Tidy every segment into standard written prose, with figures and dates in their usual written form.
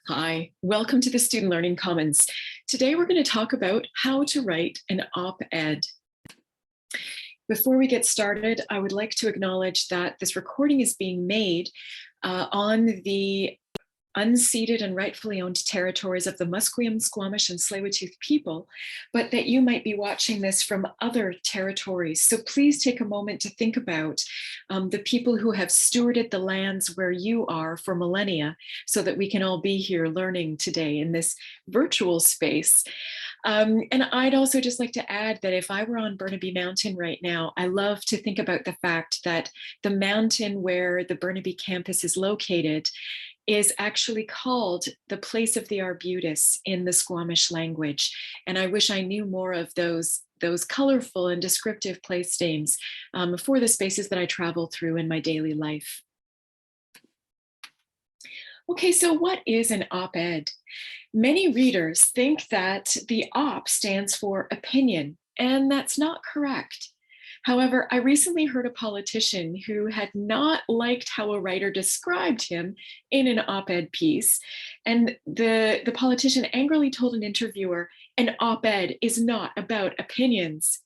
Hi, welcome to the Student Learning Commons. Today we're going to talk about how to write an op-ed. Before we get started, I would like to acknowledge that this recording is being made on the unceded and rightfully owned territories of the Musqueam, Squamish, and Tsleil-Waututh people, but that you might be watching this from other territories. So please take a moment to think about the people who have stewarded the lands where you are for millennia, so that we can all be here learning today in this virtual space. And I'd also just like to add that if I were on Burnaby Mountain right now, I love to think about the fact that the mountain where the Burnaby campus is located is actually called the Place of the Arbutus in the Squamish language. And I wish I knew more of those colorful and descriptive place names for the spaces that I travel through in my daily life. Okay, so what is an op-ed? Many readers think that the op stands for opinion, and that's not correct. However, I recently heard a politician who had not liked how a writer described him in an op-ed piece. And the politician angrily told an interviewer, an op-ed is not about opinions.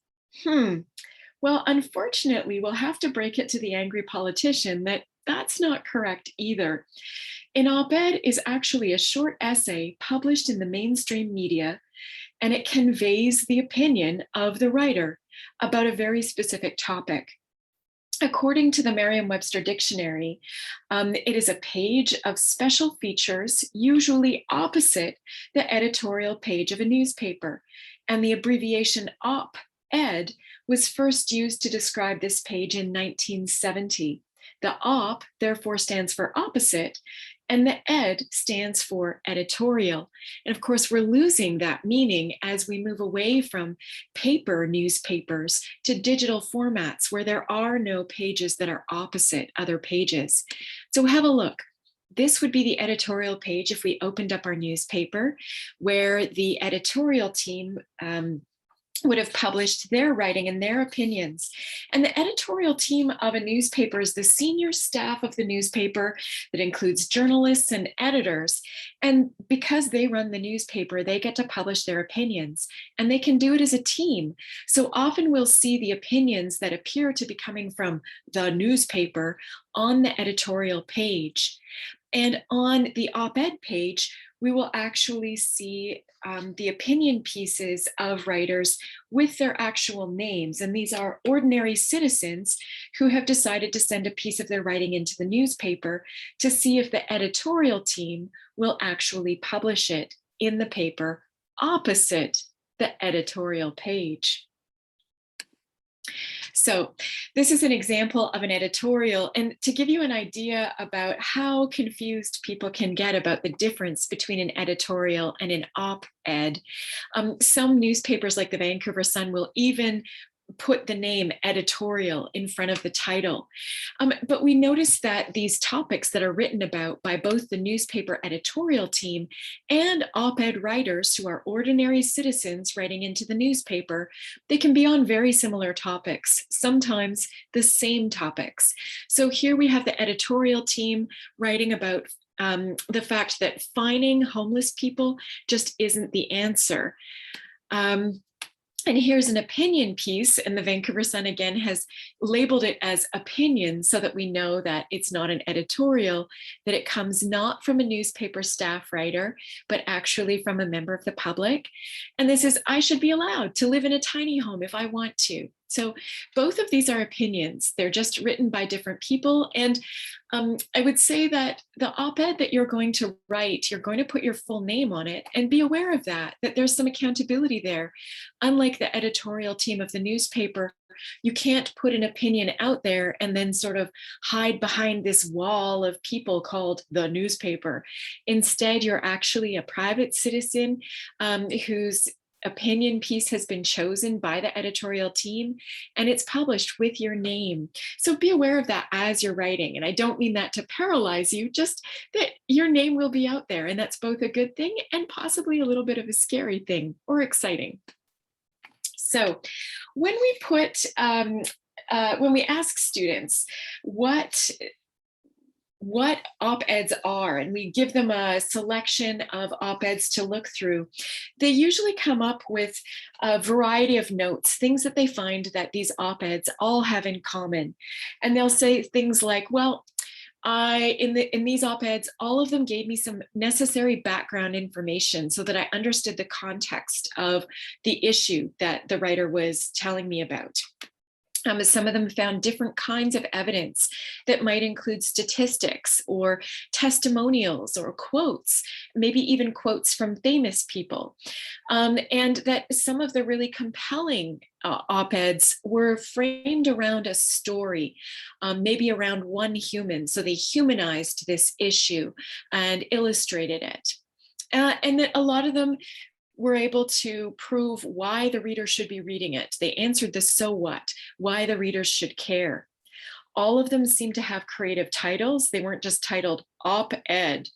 Well, unfortunately, we'll have to break it to the angry politician that that's not correct either. An op-ed is actually a short essay published in the mainstream media, and it conveys the opinion of the writer about a very specific topic. According to the Merriam-Webster Dictionary, it is a page of special features, usually opposite the editorial page of a newspaper. And the abbreviation op-ed was first used to describe this page in 1970. The op, therefore, stands for opposite, and the ed stands for editorial. And of course, we're losing that meaning as we move away from paper newspapers to digital formats where there are no pages that are opposite other pages. So have a look. This would be the editorial page if we opened up our newspaper, where the editorial team would have published their writing and their opinions. And the editorial team of a newspaper is the senior staff of the newspaper that includes journalists and editors. And because they run the newspaper, they get to publish their opinions, and they can do it as a team. So often we'll see the opinions that appear to be coming from the newspaper on the editorial page. And on the op-ed page, we will actually see the opinion pieces of writers with their actual names. And these are ordinary citizens who have decided to send a piece of their writing into the newspaper to see if the editorial team will actually publish it in the paper opposite the editorial page. So this is an example of an editorial, and to give you an idea about how confused people can get about the difference between an editorial and an op-ed, some newspapers like the Vancouver Sun will even put the name editorial in front of the title. But we notice that these topics that are written about by both the newspaper editorial team and op-ed writers who are ordinary citizens writing into the newspaper, they can be on very similar topics, sometimes the same topics. So here we have the editorial team writing about the fact that fining homeless people just isn't the answer. And here's an opinion piece, and the Vancouver Sun again has labeled it as opinion so that we know that it's not an editorial, that it comes not from a newspaper staff writer, but actually from a member of the public. And this is, I should be allowed to live in a tiny home if I want to. So both of these are opinions. They're just written by different people. And I would say that the op-ed that you're going to write, you're going to put your full name on it, and be aware of that there's some accountability there. Unlike the editorial team of the newspaper, you can't put an opinion out there and then sort of hide behind this wall of people called the newspaper. Instead, you're actually a private citizen whose opinion piece has been chosen by the editorial team, and it's published with your name. So be aware of that as you're writing. And I don't mean that to paralyze you, just that your name will be out there. And that's both a good thing and possibly a little bit of a scary thing or exciting. So when we when we ask students what what op-eds are, and we give them a selection of op-eds to look through, they usually come up with a variety of notes, things that they find that these op-eds all have in common. And they'll say things like, well, in these op-eds, all of them gave me some necessary background information so that I understood the context of the issue that the writer was telling me about. Some of them found different kinds of evidence that might include statistics or testimonials or quotes, maybe even quotes from famous people. And that some of the really compelling op-eds were framed around a story, maybe around one human. So they humanized this issue and illustrated it. And that a lot of them were able to prove why the reader should be reading it. They answered the so what, why the readers should care. All of them seemed to have creative titles. They weren't just titled op-ed.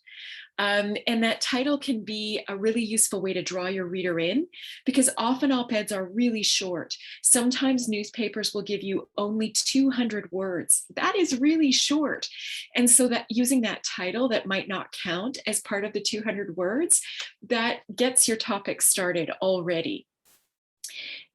And that title can be a really useful way to draw your reader in, because often op-eds are really short. Sometimes newspapers will give you only 200 words. That is really short. And so that using that title that might not count as part of the 200 words, that gets your topic started already.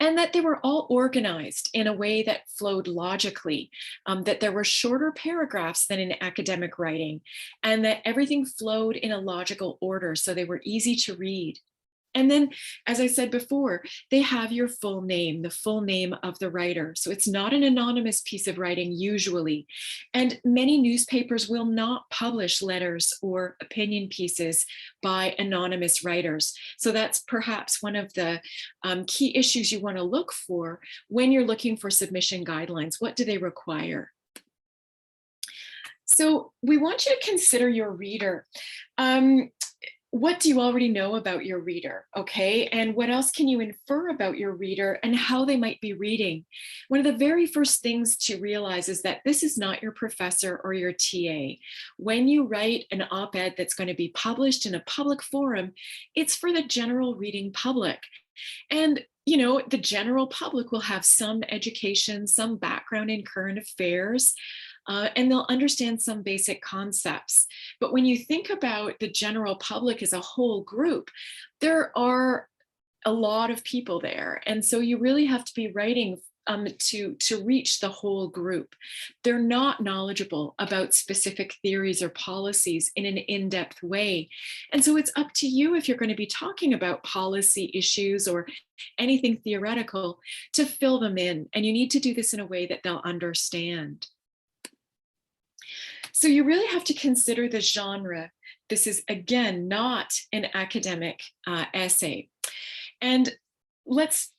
And that they were all organized in a way that flowed logically, that there were shorter paragraphs than in academic writing, and that everything flowed in a logical order, so they were easy to read. And then, as I said before, they have your full name, the full name of the writer. So it's not an anonymous piece of writing usually. And many newspapers will not publish letters or opinion pieces by anonymous writers. So that's perhaps one of the key issues you want to look for when you're looking for submission guidelines. What do they require? So we want you to consider your reader. What do you already know about your reader, okay? And what else can you infer about your reader and how they might be reading? One of the very first things to realize is that this is not your professor or your TA. When you write an op-ed that's going to be published in a public forum, it's for the general reading public. And you know, the general public will have some education, some background in current affairs, and they'll understand some basic concepts. But when you think about the general public as a whole group, there are a lot of people there. And so you really have to be writing to reach the whole group. They're not knowledgeable about specific theories or policies in an in-depth way. And so it's up to you, if you're going to be talking about policy issues or anything theoretical, to fill them in. And you need to do this in a way that they'll understand. So you really have to consider the genre. This is, again, not an academic essay. And let's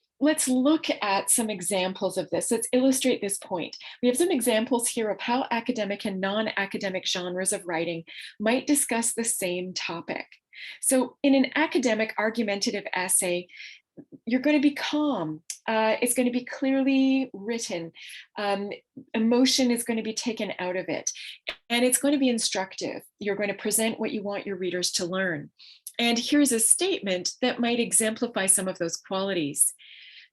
look at some examples of this. Let's illustrate this point. We have some examples here of how academic and non-academic genres of writing might discuss the same topic. So in an academic argumentative essay, you're going to be calm. It's going to be clearly written. Emotion is going to be taken out of it. And it's going to be instructive. You're going to present what you want your readers to learn. And here's a statement that might exemplify some of those qualities.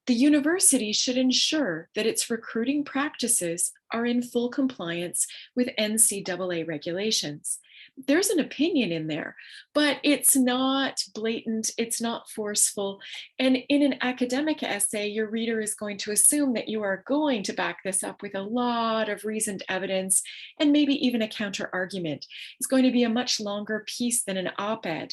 The university should ensure that its recruiting practices are in full compliance with NCAA regulations. There's an opinion in there, but it's not blatant, it's not forceful. And in an academic essay, your reader is going to assume that you are going to back this up with a lot of reasoned evidence and maybe even a counter argument. It's going to be a much longer piece than an op-ed.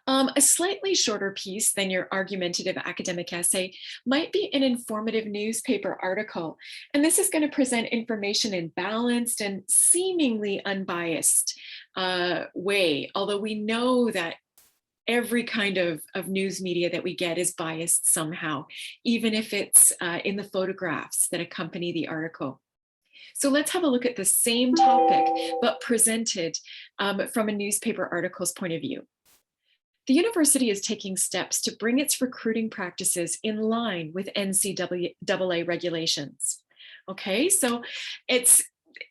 A slightly shorter piece than your argumentative academic essay might be an informative newspaper article. And this is going to present information in balanced and seemingly unbiased way, although we know that every kind of news media that we get is biased somehow, even if it's in the photographs that accompany the article. So let's have a look at the same topic, but presented from a newspaper article's point of view. The university is taking steps to bring its recruiting practices in line with NCAA regulations. Okay, so it's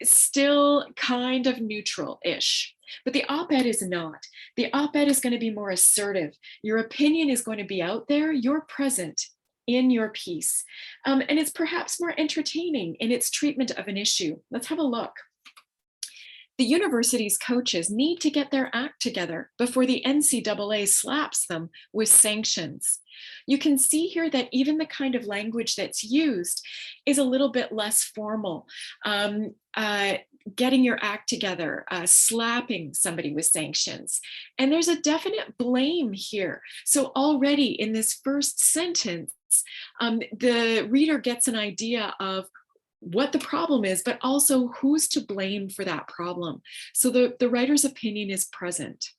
still kind of neutral-ish, but the op-ed is not. The op-ed is going to be more assertive. Your opinion is going to be out there. You're present in your piece. And it's perhaps more entertaining in its treatment of an issue. Let's have a look. The university's coaches need to get their act together before the NCAA slaps them with sanctions. You can see here that even the kind of language that's used is a little bit less formal. Um, uh, Getting your act together, slapping somebody with sanctions. And there's a definite blame here. So already in this first sentence, the reader gets an idea of what the problem is, but also who's to blame for that problem. So the writer's opinion is present.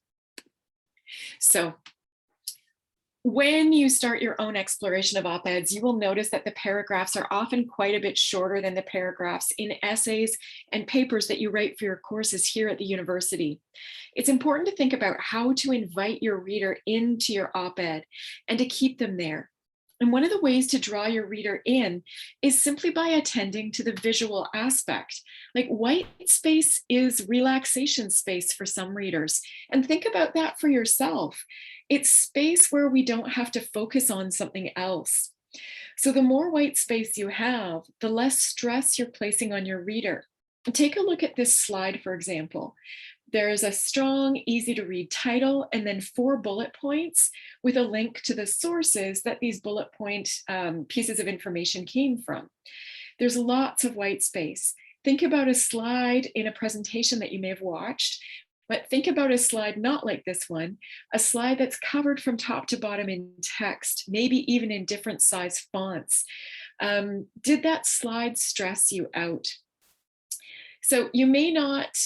So when you start your own exploration of op-eds, you will notice that the paragraphs are often quite a bit shorter than the paragraphs in essays and papers that you write for your courses here at the university. It's important to think about how to invite your reader into your op-ed and to keep them there. And one of the ways to draw your reader in is simply by attending to the visual aspect. Like white space is relaxation space for some readers. And think about that for yourself. It's space where we don't have to focus on something else. So the more white space you have, the less stress you're placing on your reader. Take a look at this slide, for example. There's a strong, easy to read title and then 4 bullet points with a link to the sources that these bullet point pieces of information came from. There's lots of white space. Think about a slide in a presentation that you may have watched, but think about a slide not like this one, a slide that's covered from top to bottom in text, maybe even in different size fonts. Did that slide stress you out? So you may not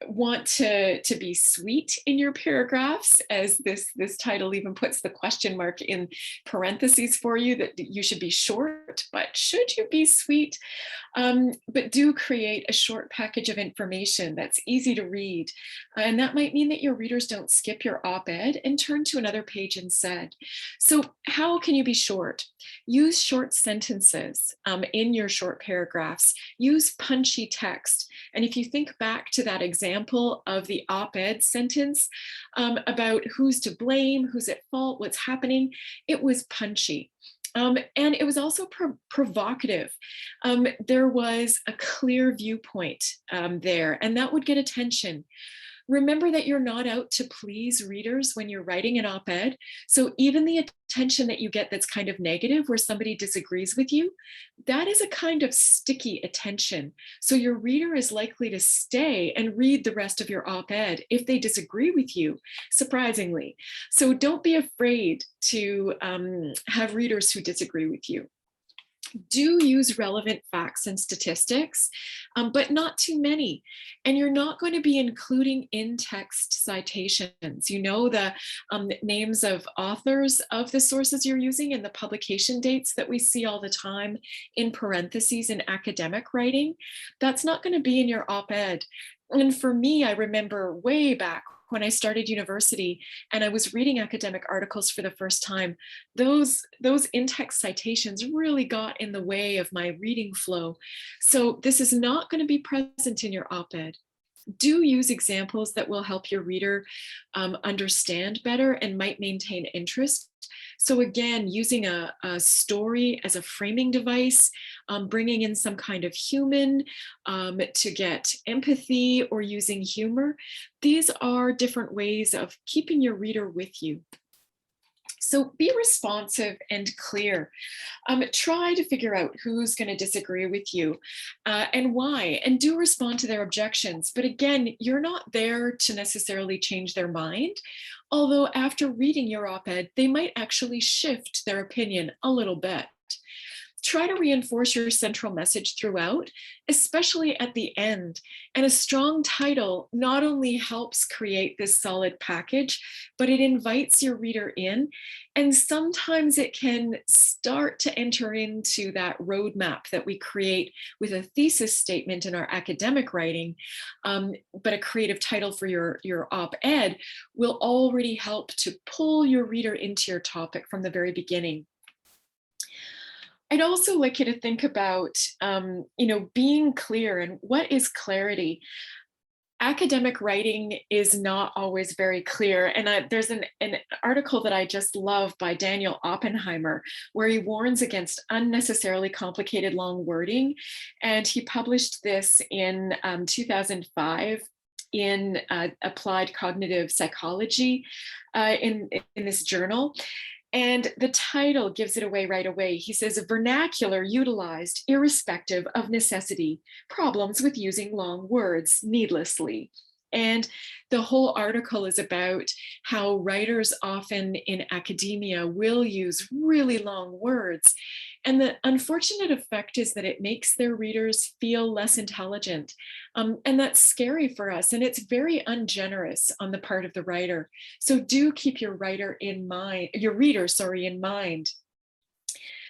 want to be sweet in your paragraphs, as this title even puts the question mark in parentheses for you, that you should be short, but should you be sweet? But do create a short package of information that's easy to read. And that might mean that your readers don't skip your op-ed and turn to another page instead. So how can you be short? Use short sentences in your short paragraphs. Use punchy text. And if you think back to that example of the op-ed sentence about who's to blame, who's at fault, what's happening, it was punchy. And it was also provocative. There was a clear viewpoint there, and that would get attention. Remember that you're not out to please readers when you're writing an op-ed. So even the attention that you get that's kind of negative, where somebody disagrees with you, that is a kind of sticky attention. So your reader is likely to stay and read the rest of your op-ed if they disagree with you, surprisingly. So don't be afraid to have readers who disagree with you. Do use relevant facts and statistics, but not too many. And you're not going to be including in-text citations. You know the names of authors of the sources you're using and the publication dates that we see all the time in parentheses in academic writing. That's not going to be in your op-ed. And for me, I remember way back when I started university and I was reading academic articles for the first time, those in-text citations really got in the way of my reading flow. So this is not going to be present in your op-ed. Do use examples that will help your reader understand better and might maintain interest. So again, using a story as a framing device, bringing in some kind of human to get empathy, or using humor. These are different ways of keeping your reader with you. So be responsive and clear. Try to figure out who's going to disagree with you and why, and do respond to their objections. But again, you're not there to necessarily change their mind, although after reading your op-ed, they might actually shift their opinion a little bit. Try to reinforce your central message throughout, especially at the end. And a strong title not only helps create this solid package, but it invites your reader in. And sometimes it can start to enter into that roadmap that we create with a thesis statement in our academic writing. But a creative title for your op-ed will already help to pull your reader into your topic from the very beginning. I'd also like you to think about, being clear, and what is clarity? academic writing is not always very clear. And there's an article that I just love by Daniel Oppenheimer, where he warns against unnecessarily complicated long wording. And he published this in 2005 in Applied Cognitive Psychology in this journal. And the title gives it away right away. He says, a vernacular utilized irrespective of necessity, problems with using long words needlessly. And the whole article is about how writers often in academia will use really long words. And the unfortunate effect is that it makes their readers feel less intelligent. And that's scary for us. And it's very ungenerous on the part of the writer. So do keep your reader, in mind.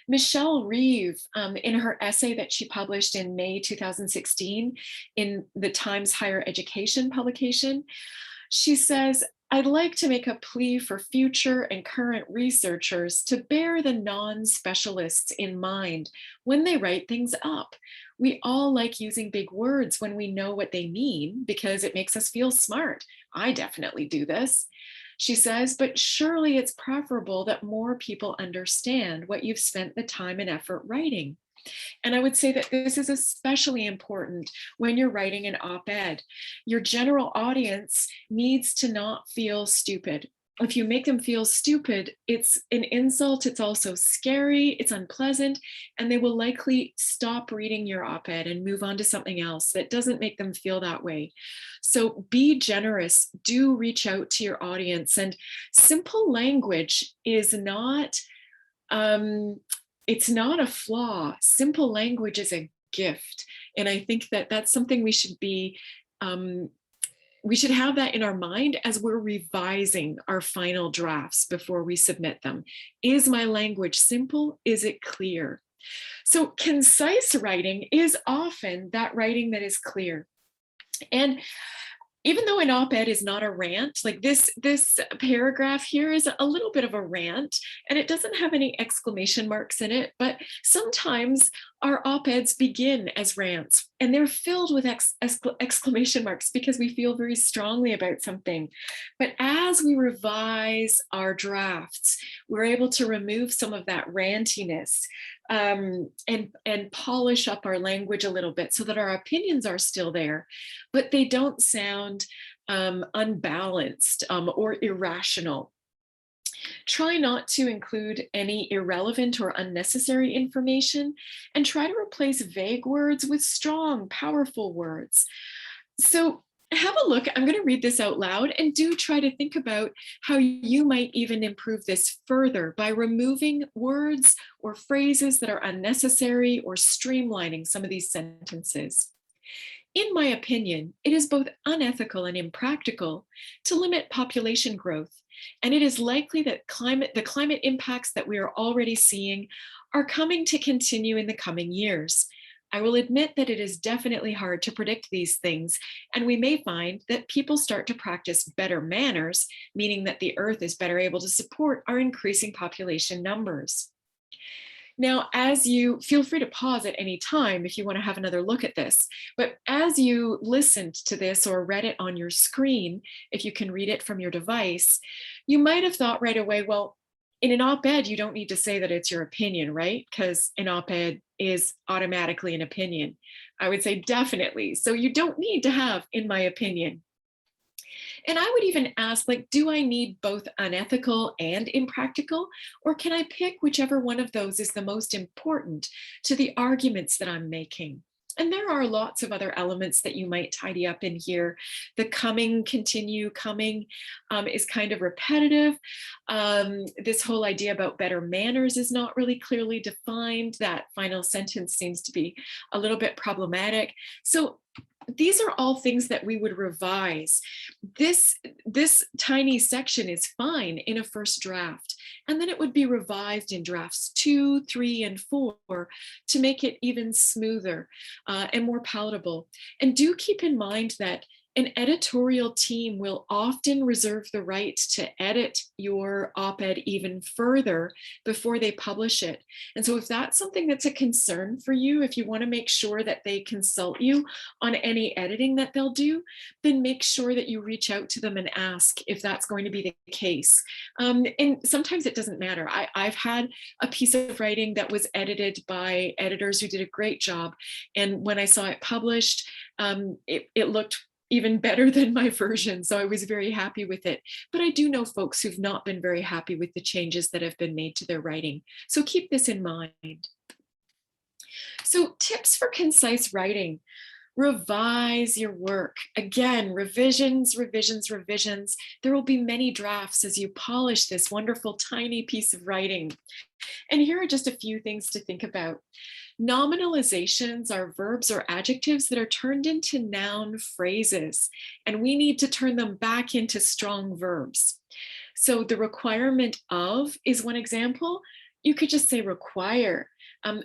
Michelle Reeve, in her essay that she published in May 2016 in the Times Higher Education publication, she says, I'd like to make a plea for future and current researchers to bear the non-specialists in mind when they write things up. We all like using big words when we know what they mean because it makes us feel smart. I definitely do this. She says, but surely it's preferable that more people understand what you've spent the time and effort writing. And I would say that this is especially important when you're writing an op-ed. Your general audience needs to not feel stupid. If you make them feel stupid, it's an insult, it's also scary, it's unpleasant, and they will likely stop reading your op-ed and move on to something else that doesn't make them feel that way. So be generous, do reach out to your audience. And simple language is not, it's not a flaw. Simple language is a gift. And I think that that's something we should be, we should have that in our mind as we're revising our final drafts before we submit them. Is my language simple? Is it clear? So concise writing is often that writing that is clear. And even though an op-ed is not a rant, like this paragraph here is a little bit of a rant, and it doesn't have any exclamation marks in it, but sometimes our op-eds begin as rants, and they're filled with exclamation marks because we feel very strongly about something. But as we revise our drafts, we're able to remove some of that rantiness and polish up our language a little bit so that our opinions are still there, but they don't sound unbalanced or irrational. Try not to include any irrelevant or unnecessary information, and try to replace vague words with strong, powerful words. So have a look. I'm going to read this out loud, and do try to think about how you might even improve this further by removing words or phrases that are unnecessary or streamlining some of these sentences. In my opinion, it is both unethical and impractical to limit population growth, and it is likely that the climate impacts that we are already seeing are coming to continue in the coming years. I will admit that it is definitely hard to predict these things, and we may find that people start to practice better manners, meaning that the Earth is better able to support our increasing population numbers. Now, as you feel free to pause at any time if you want to have another look at this, but as you listened to this or read it on your screen, if you can read it from your device, you might have thought right away, well, in an op-ed, you don't need to say that it's your opinion, right? Because an op-ed is automatically an opinion. I would say definitely. So you don't need to have, in my opinion. And I would even ask, like, do I need both unethical and impractical? Or can I pick whichever one of those is the most important to the arguments that I'm making? And there are lots of other elements that you might tidy up in here. The coming, continue, coming is kind of repetitive. This whole idea about better manners is not really clearly defined. That final sentence seems to be a little bit problematic. So these are all things that we would revise. This tiny section is fine in a first draft, and then it would be revised in drafts 2, 3, and 4 to make it even smoother and more palatable. And do keep in mind that An editorial team will often reserve the right to edit your op-ed even further before they publish it. And so if that's something that's a concern for you, if you want to make sure that they consult you on any editing that they'll do, then make sure that you reach out to them and ask if that's going to be the case. And sometimes it doesn't matter. I've had a piece of writing that was edited by editors who did a great job. And when I saw it published, it looked even better than my version. So I was very happy with it. But I do know folks who've not been very happy with the changes that have been made to their writing. So keep this in mind. So tips for concise writing. Revise your work. Again, revisions, revisions, revisions. There will be many drafts as you polish this wonderful tiny piece of writing. And here are just a few things to think about. Nominalizations are verbs or adjectives that are turned into noun phrases, and we need to turn them back into strong verbs. So the requirement of is one example. You could just say require.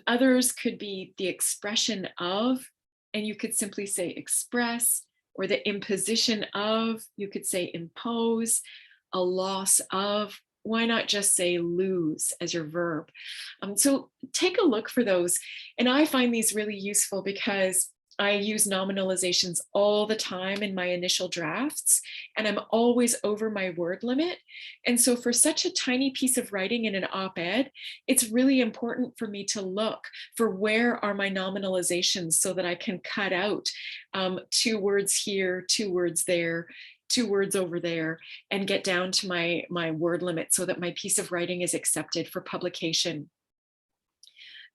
Others could be the expression of, and you could simply say express, or the imposition of, you could say impose, a loss of. Why not just say lose as your verb? So take a look for those. And I find these really useful because I use nominalizations all the time in my initial drafts, and I'm always over my word limit. And so for such a tiny piece of writing in an op-ed, it's really important for me to look for where are my nominalizations so that I can cut out 2 words here, 2 words there, 2 words over there, and get down to my word limit so that my piece of writing is accepted for publication.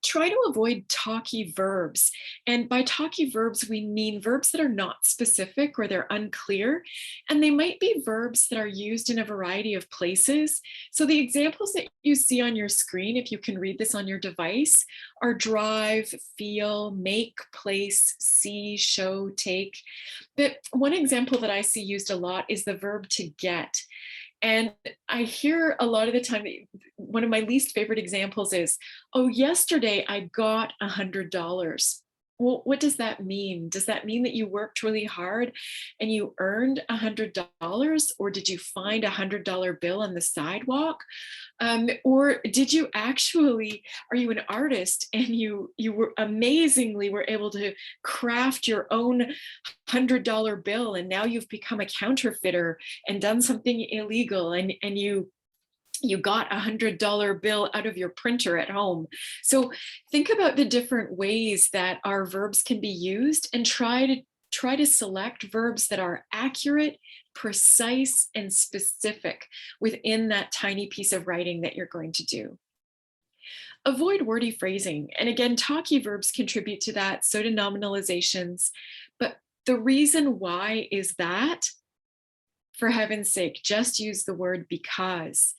Try to avoid talky verbs. And by talky verbs, we mean verbs that are not specific or they're unclear. And they might be verbs that are used in a variety of places. So the examples that you see on your screen, if you can read this on your device, are drive, feel, make, place, see, show, take. But one example that I see used a lot is the verb to get. And I hear a lot of the time, one of my least favorite examples is, oh, yesterday I got $100. Well, what does that mean? Does that mean that you worked really hard and you earned $100? Or did you find $100 bill on the sidewalk? Or did you actually, are you an artist and you were amazingly were able to craft your own $100 bill, and now you've become a counterfeiter and done something illegal, and you got $100 bill out of your printer at home. So think about the different ways that our verbs can be used, and try to select verbs that are accurate, precise, and specific within that tiny piece of writing that you're going to do. Avoid wordy phrasing. And again, talky verbs contribute to that, so do nominalizations. But the reason why is that, for heaven's sake, just use the word because.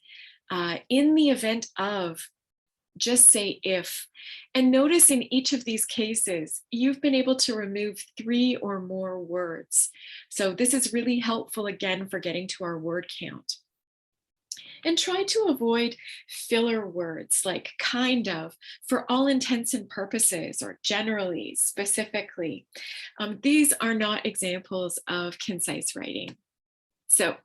In the event of, just say if. And notice in each of these cases, you've been able to remove 3 or more words. So this is really helpful, again, for getting to our word count. And try to avoid filler words like kind of, for all intents and purposes, or generally, specifically. These are not examples of concise writing. So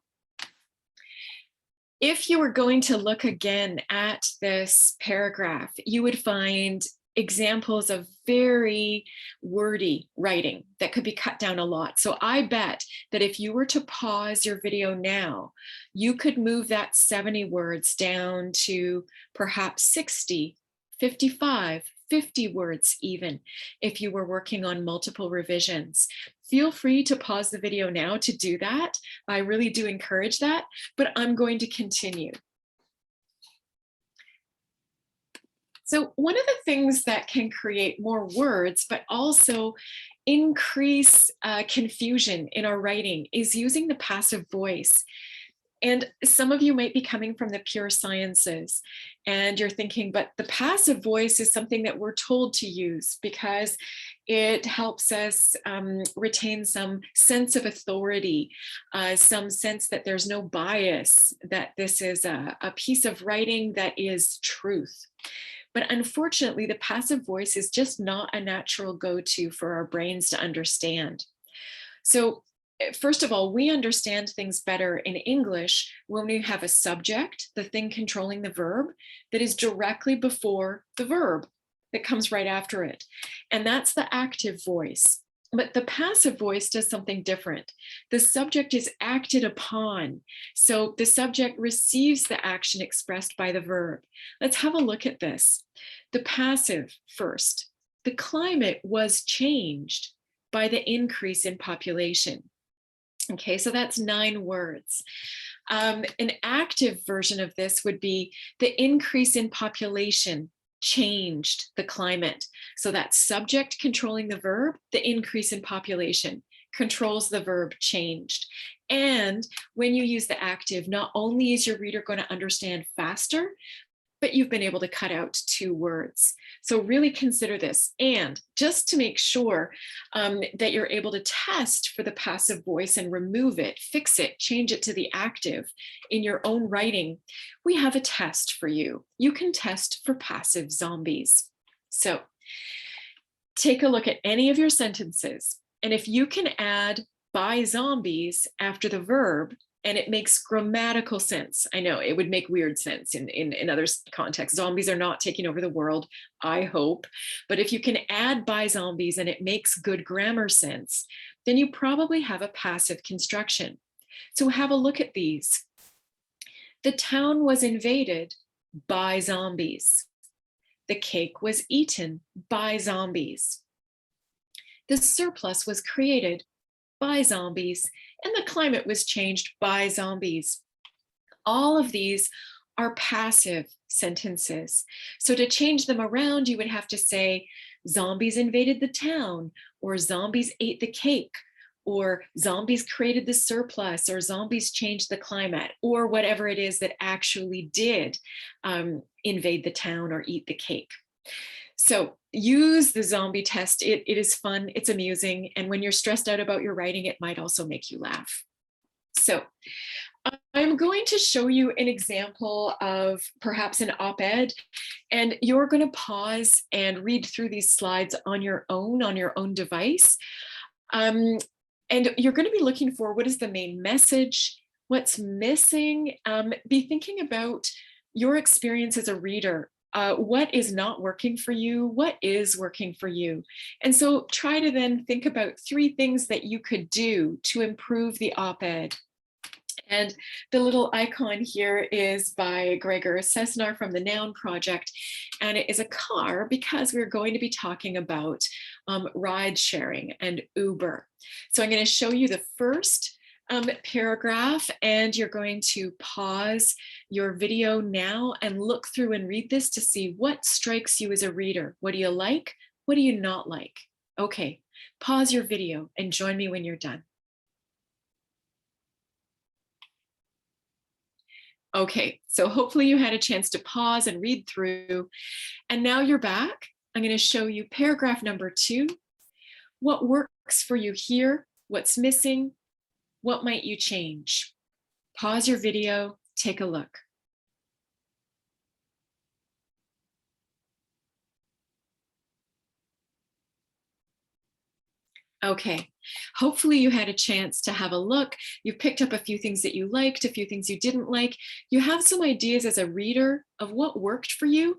if you were going to look again at this paragraph, you would find examples of very wordy writing that could be cut down a lot. So I bet that if you were to pause your video now, you could move that 70 words down to perhaps 60, 55, 50 words even, if you were working on multiple revisions. Feel free to pause the video now to do that. I really do encourage that, but I'm going to continue. So one of the things that can create more words, but also increase confusion in our writing, is using the passive voice. And some of you might be coming from the pure sciences and you're thinking, but the passive voice is something that we're told to use because it helps us retain some sense of authority, some sense that there's no bias, that this is a piece of writing that is truth. But unfortunately, the passive voice is just not a natural go-to for our brains to understand. So first of all, we understand things better in English when we have a subject, the thing controlling the verb, that is directly before the verb that comes right after it. And that's the active voice. But the passive voice does something different. The subject is acted upon. So the subject receives the action expressed by the verb. Let's have a look at this. The passive first. The climate was changed by the increase in population. Okay, so that's 9 words. An active version of this would be the increase in population changed the climate. So that subject controlling the verb, the increase in population controls the verb changed. And when you use the active, not only is your reader going to understand faster, but you've been able to cut out 2 words. So really consider this. And just to make sure that you're able to test for the passive voice and remove it, fix it, change it to the active in your own writing, we have a test for you. You can test for passive zombies. So take a look at any of your sentences. And if you can add by zombies after the verb, and it makes grammatical sense. I know it would make weird sense in other contexts. Zombies are not taking over the world, I hope. But if you can add by zombies and it makes good grammar sense, then you probably have a passive construction. So have a look at these. The town was invaded by zombies. The cake was eaten by zombies. The surplus was created by zombies, and the climate was changed by zombies. All of these are passive sentences. So to change them around, you would have to say, zombies invaded the town, or zombies ate the cake, or zombies created the surplus, or zombies changed the climate, or whatever it is that actually did invade the town or eat the cake. So use the zombie test. It is fun, it's amusing, and when you're stressed out about your writing, it might also make you laugh. So I'm going to show you an example of perhaps an op-ed, and you're going to pause and read through these slides on your own device. And you're going to be looking for what is the main message, what's missing. Be thinking about your experience as a reader. What is not working for you? What is working for you? And so try to then think about 3 things that you could do to improve the op-ed. And the little icon here is by Gregor Cesnar from the Noun Project. And it is a car because we're going to be talking about ride sharing and Uber. So I'm going to show you the first paragraph, and you're going to pause your video now and look through and read this to see what strikes you as a reader. What do you like? What do you not like? Okay, pause your video and join me when you're done. Okay, so hopefully you had a chance to pause and read through, and now you're back. I'm going to show you paragraph number 2. What works for you here? What's missing? What might you change? Pause your video, take a look. Okay, hopefully you had a chance to have a look. You've picked up a few things that you liked, a few things you didn't like. You have some ideas as a reader of what worked for you.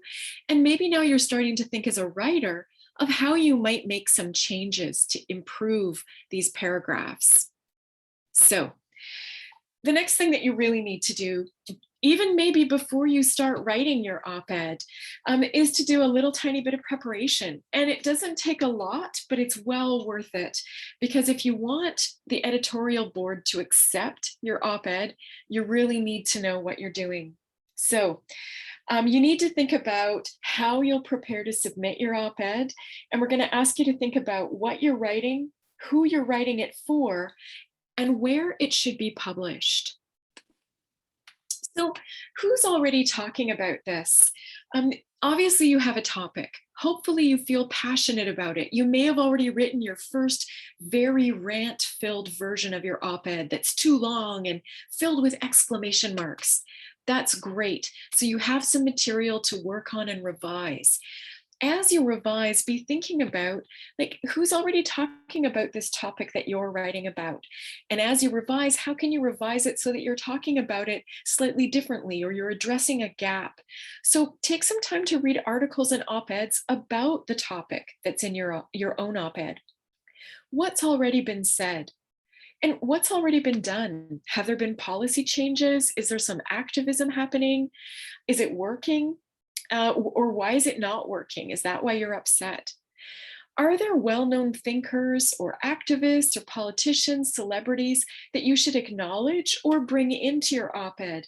And maybe now you're starting to think as a writer of how you might make some changes to improve these paragraphs. So the next thing that you really need to do, even maybe before you start writing your op-ed, is to do a little tiny bit of preparation. And it doesn't take a lot, but it's well worth it. Because if you want the editorial board to accept your op-ed, you really need to know what you're doing. So you need to think about how you'll prepare to submit your op-ed. And we're going to ask you to think about what you're writing, who you're writing it for, and where it should be published. So who's already talking about this? Obviously you have a topic. Hopefully you feel passionate about it. You may have already written your first very rant-filled version of your op-ed that's too long and filled with exclamation marks. That's great. So you have some material to work on and revise. as you revise, be thinking about like who's already talking about this topic that you're writing about. And as you revise, how can you revise it so that you're talking about it slightly differently or you're addressing a gap? So take some time to read articles and op-eds about the topic that's in your own op-ed. What's already been said? And what's already been done? Have there been policy changes? Is there some activism happening? Is it working? Or why is it not working? Is that why you're upset? Are there well-known thinkers or activists or politicians, celebrities that you should acknowledge or bring into your op-ed?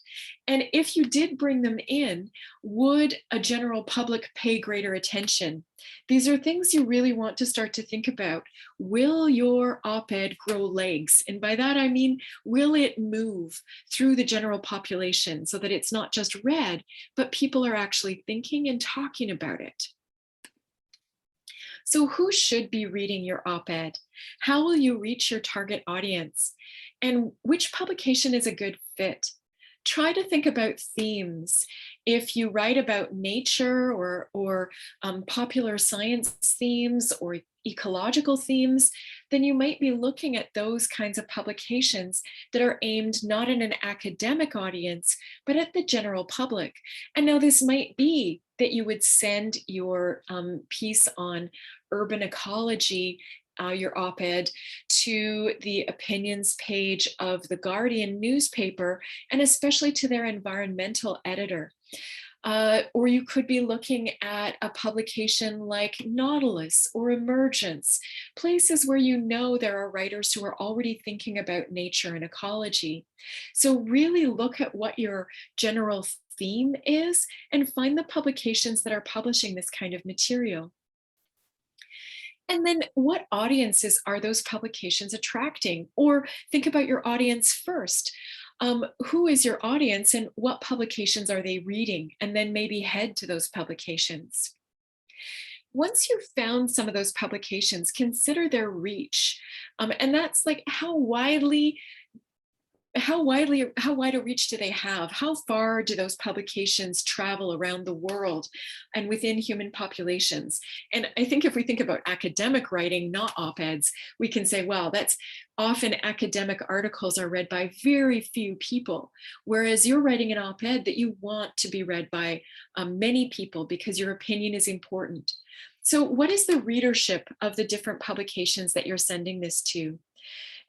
And if you did bring them in, would a general public pay greater attention? These are things you really want to start to think about. Will your op-ed grow legs? And by that, I mean, will it move through the general population so that it's not just read, but people are actually thinking and talking about it? So who should be reading your op-ed? How will you reach your target audience? And which publication is a good fit? Try to think about themes. If you write about nature or popular science themes or ecological themes, then you might be looking at those kinds of publications that are aimed not at an academic audience, but at the general public. And now this might be that you would send your piece on urban ecology, your op-ed, to the opinions page of the Guardian newspaper, and especially to their environmental editor. Or you could be looking at a publication like Nautilus or Emergence, places where you know there are writers who are already thinking about nature and ecology. So really look at what your general theme is and find the publications that are publishing this kind of material. And then what audiences are those publications attracting? Or think about your audience first. Who is your audience and what publications are they reading? And then maybe head to those publications. Once you've found some of those publications, consider their reach. And that's like how wide a reach do they have? How far do those publications travel around the world and within human populations? And I think if we think about academic writing, not op-eds, we can say, well, that's often academic articles are read by very few people, whereas you're writing an op-ed that you want to be read by many people because your opinion is important. So what is the readership of the different publications that you're sending this to?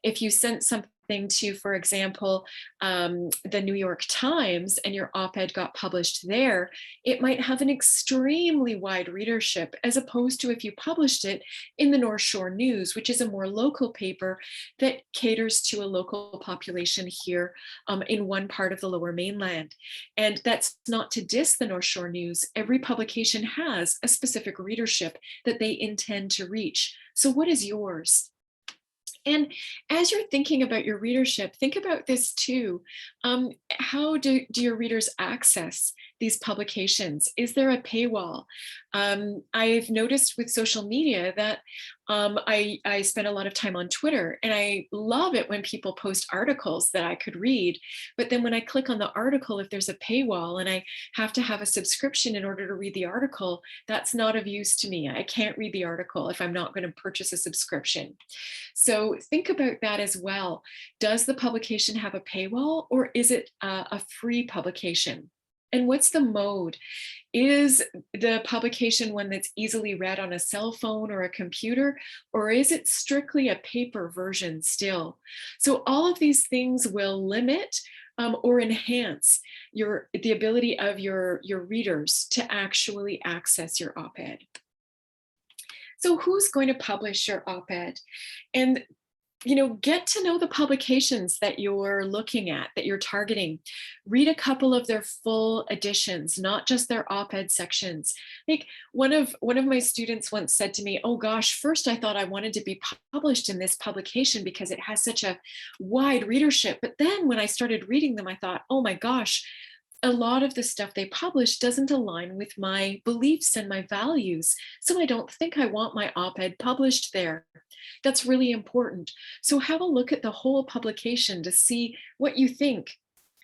If you sent something to, for example, the New York Times and your op-ed got published there, it might have an extremely wide readership as opposed to if you published it in the North Shore News, which is a more local paper that caters to a local population here in one part of the Lower Mainland. And that's not to diss the North Shore News. Every publication has a specific readership that they intend to reach. So what is yours? And as you're thinking about your readership, think about this too. How do your readers access these publications? Is there a paywall? I've noticed with social media that I spend a lot of time on Twitter, and I love it when people post articles that I could read. But then when I click on the article, if there's a paywall and I have to have a subscription in order to read the article, that's not of use to me. I can't read the article if I'm not going to purchase a subscription. So think about that as well. Does the publication have a paywall, or is it a free publication? And what's the mode? Is the publication one that's easily read on a cell phone or a computer, or is it strictly a paper version still? So all of these things will limit or enhance the ability of your readers to actually access your op-ed. So who's going to publish your op-ed? And get to know the publications that you're looking at, that you're targeting. Read a couple of their full editions, not just their op-ed sections. Like one of my students once said to me, oh gosh, first I thought I wanted to be published in this publication because it has such a wide readership. But then when I started reading them, I thought, oh my gosh, a lot of the stuff they publish doesn't align with my beliefs and my values. So I don't think I want my op-ed published there. That's really important. So have a look at the whole publication to see what you think.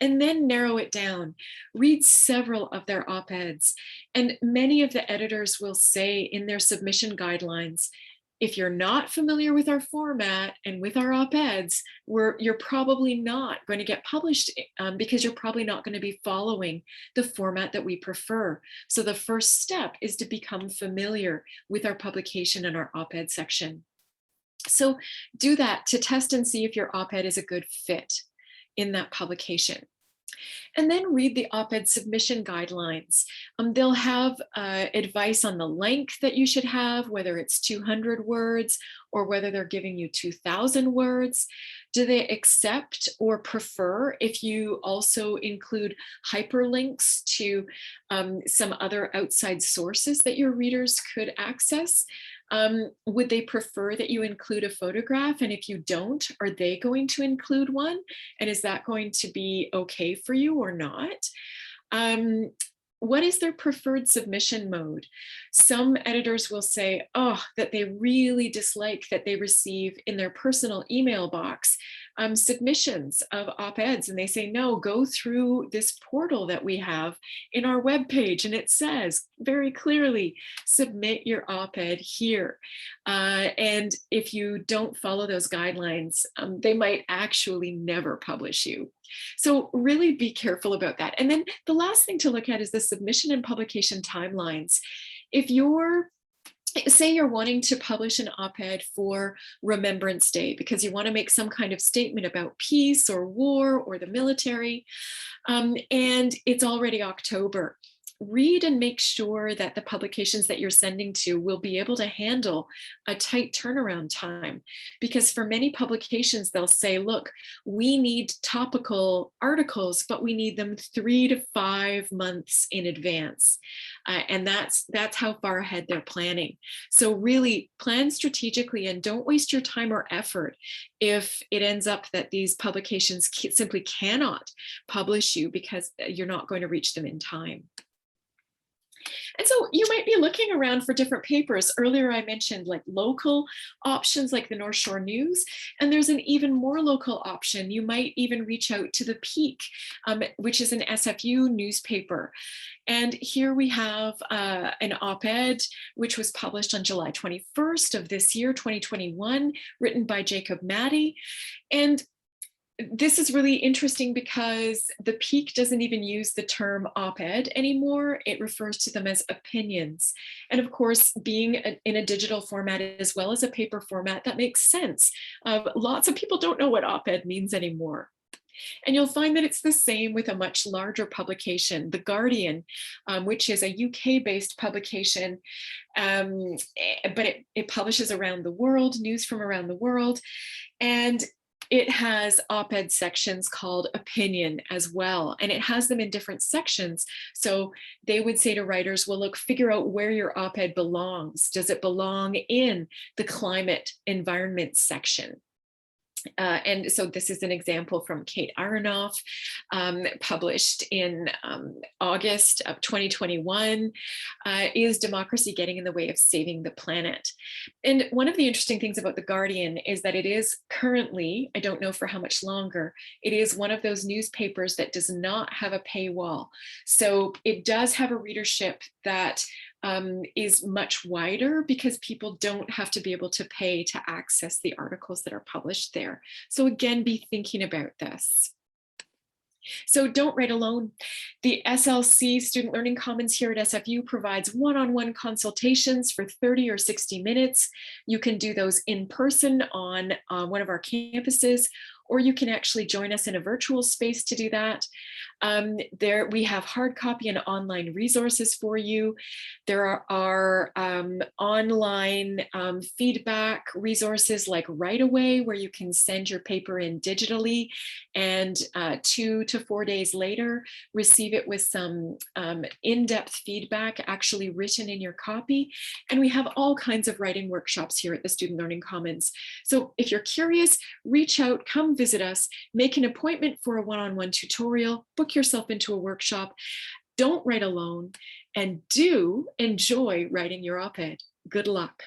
and then narrow it down. Read several of their op-eds. And many of the editors will say in their submission guidelines, if you're not familiar with our format and with our op-eds, you're probably not going to get published because you're probably not going to be following the format that we prefer. So the first step is to become familiar with our publication and our op-ed section. So do that to test and see if your op-ed is a good fit in that publication. And then read the op-ed submission guidelines. They'll have advice on the length that you should have, whether it's 200 words or whether they're giving you 2,000 words. Do they accept or prefer if you also include hyperlinks to some other outside sources that your readers could access? Would they prefer that you include a photograph? And if you don't, are they going to include one? And is that going to be okay for you or not? What is their preferred submission mode? Some editors will say, that they really dislike that they receive in their personal email box submissions of op-eds, and they say, no, go through this portal that we have in our webpage, and it says very clearly, submit your op-ed here. And if you don't follow those guidelines, they might actually never publish you. So really be careful about that. And then the last thing to look at is the submission and publication timelines. If say you're wanting to publish an op-ed for Remembrance Day because you want to make some kind of statement about peace or war or the military, and it's already October. Read and make sure that the publications that you're sending to will be able to handle a tight turnaround time. Because for many publications, they'll say, look, we need topical articles, but we need them 3 to 5 months in advance. And that's how far ahead they're planning. So really plan strategically and don't waste your time or effort if it ends up that these publications simply cannot publish you because you're not going to reach them in time. And so you might be looking around for different papers. Earlier, I mentioned like local options like the North Shore News, and there's an even more local option. You might even reach out to the Peak, which is an SFU newspaper. And here we have an op-ed, which was published on July 21st of this year, 2021, written by Jacob Maddie. And this is really interesting because the Peak doesn't even use the term op-ed anymore. It refers to them as opinions. And of course, being in a digital format as well as a paper format, that makes sense. Lots of people don't know what op-ed means anymore. And you'll find that it's the same with a much larger publication, The Guardian, which is a UK-based publication, but it publishes around the world, news from around the world. And it has op-ed sections called opinion as well, and it has them in different sections. So they would say to writers, well, look, figure out where your op-ed belongs. Does it belong in the climate environment section? And so this is an example from Kate Aronoff, published in August of 2021, Is Democracy Getting in the Way of Saving the Planet? And one of the interesting things about The Guardian is that it is currently, I don't know for how much longer, it is one of those newspapers that does not have a paywall. So it does have a readership that is much wider because people don't have to be able to pay to access the articles that are published there. So again, be thinking about this. So don't write alone. The SLC Student Learning Commons here at SFU provides one-on-one consultations for 30 or 60 minutes. You can do those in person on one of our campuses, or you can actually join us in a virtual space to do that. There we have hard copy and online resources for you. There are online feedback resources like Right Away, where you can send your paper in digitally and 2 to 4 days later, receive it with some in-depth feedback actually written in your copy. And we have all kinds of writing workshops here at the Student Learning Commons. So if you're curious, reach out, come visit us, make an appointment for a one-on-one tutorial, book yourself into a workshop. Don't write alone, and do enjoy writing your op-ed. Good luck.